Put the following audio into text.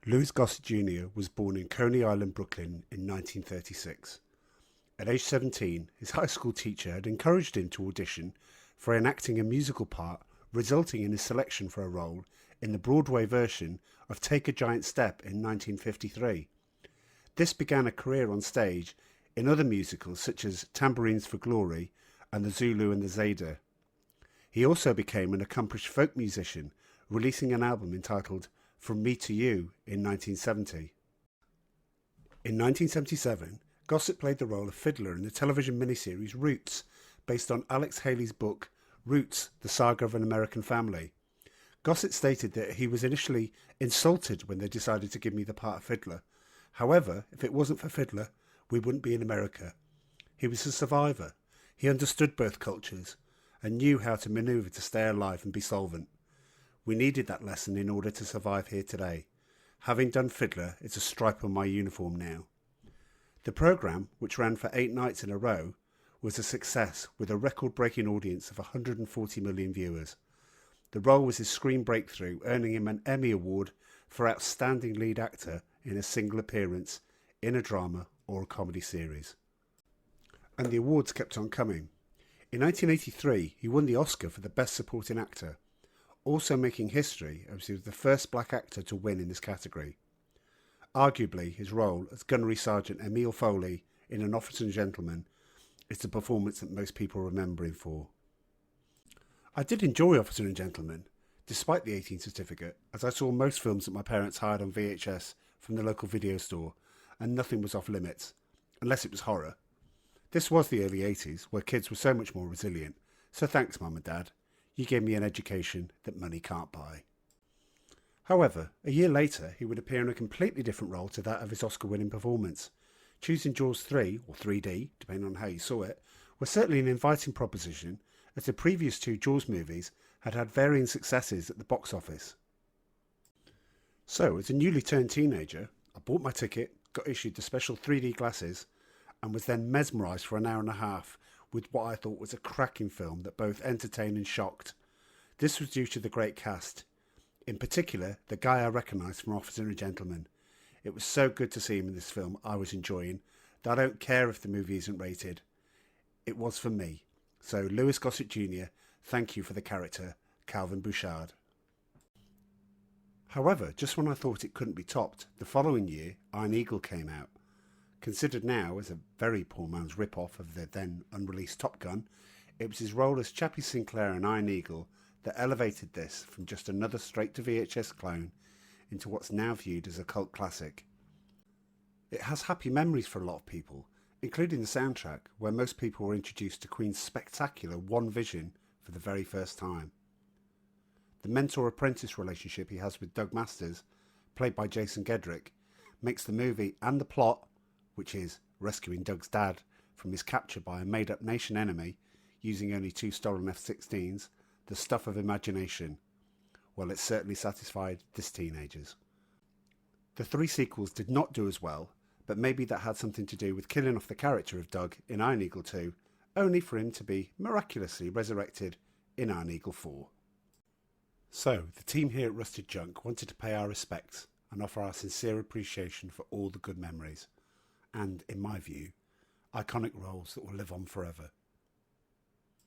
Louis Gossett Jr. was born in Coney Island, Brooklyn in 1936. At age 17, his high school teacher had encouraged him to audition for enacting a musical part, resulting in his selection for a role in the Broadway version of Take a Giant Step in 1953. This began a career on stage in other musicals such as Tambourines for Glory and The Zulu and the Zayda. He also became an accomplished folk musician, releasing an album entitled From Me to You in 1970. In 1977, Gossett played the role of Fiddler in the television miniseries Roots, based on Alex Haley's book Roots, The Saga of an American Family. Gossett stated that he was initially insulted when they decided to give me the part of Fiddler. However, if it wasn't for Fiddler, we wouldn't be in America. He was a survivor. He understood both cultures and knew how to maneuver to stay alive and be solvent. We needed that lesson in order to survive here today. Having done Fiddler, it's a stripe on my uniform now. The programme, which ran for 8 nights in a row, was a success with a record-breaking audience of 140 million viewers. The role was his screen breakthrough, earning him an Emmy Award for Outstanding Lead Actor in a single appearance in a drama or a comedy series. And the awards kept on coming. In 1983, he won the Oscar for the Best Supporting Actor, also making history as he was the first black actor to win in this category. Arguably, his role as Gunnery Sergeant Emile Foley in An Officer and Gentleman is the performance that most people remember him for. I did enjoy Officer and Gentleman, despite the 18 certificate, as I saw most films that my parents hired on VHS from the local video store, and nothing was off limits, unless it was horror. This was the early 80s, where kids were so much more resilient, so thanks Mum and Dad. You gave me an education that money can't buy. However, a year later, he would appear in a completely different role to that of his Oscar-winning performance. Choosing Jaws 3, or 3D, depending on how you saw it, was certainly an inviting proposition, as the previous 2 Jaws movies had had varying successes at the box office. So, as a newly turned teenager, I bought my ticket, got issued the special 3D glasses, and was then mesmerised for an hour and a half with what I thought was a cracking film that both entertained and shocked. This was due to the great cast. In particular, the guy I recognised from Officer and Gentleman. It was so good to see him in this film I was enjoying that I don't care if the movie isn't rated. It was for me. So Louis Gossett Jr., thank you for the character, Calvin Bouchard. However, just when I thought it couldn't be topped, the following year Iron Eagle came out. Considered now as a very poor man's rip-off of the then unreleased Top Gun, it was his role as Chappie Sinclair in Iron Eagle that elevated this from just another straight-to-VHS clone into what's now viewed as a cult classic. It has happy memories for a lot of people, including the soundtrack, where most people were introduced to Queen's spectacular One Vision for the very first time. The mentor-apprentice relationship he has with Doug Masters, played by Jason Gedrick, makes the movie and the plot, which is rescuing Doug's dad from his capture by a made-up nation enemy using only 2 stolen F-16s, the stuff of imagination. Well, it certainly satisfied this teenagers. The 3 sequels did not do as well, but maybe that had something to do with killing off the character of Doug in Iron Eagle 2, only for him to be miraculously resurrected in Iron Eagle 4. So, the team here at Rusted Junk wanted to pay our respects and offer our sincere appreciation for all the good memories, and, in my view, iconic roles that will live on forever.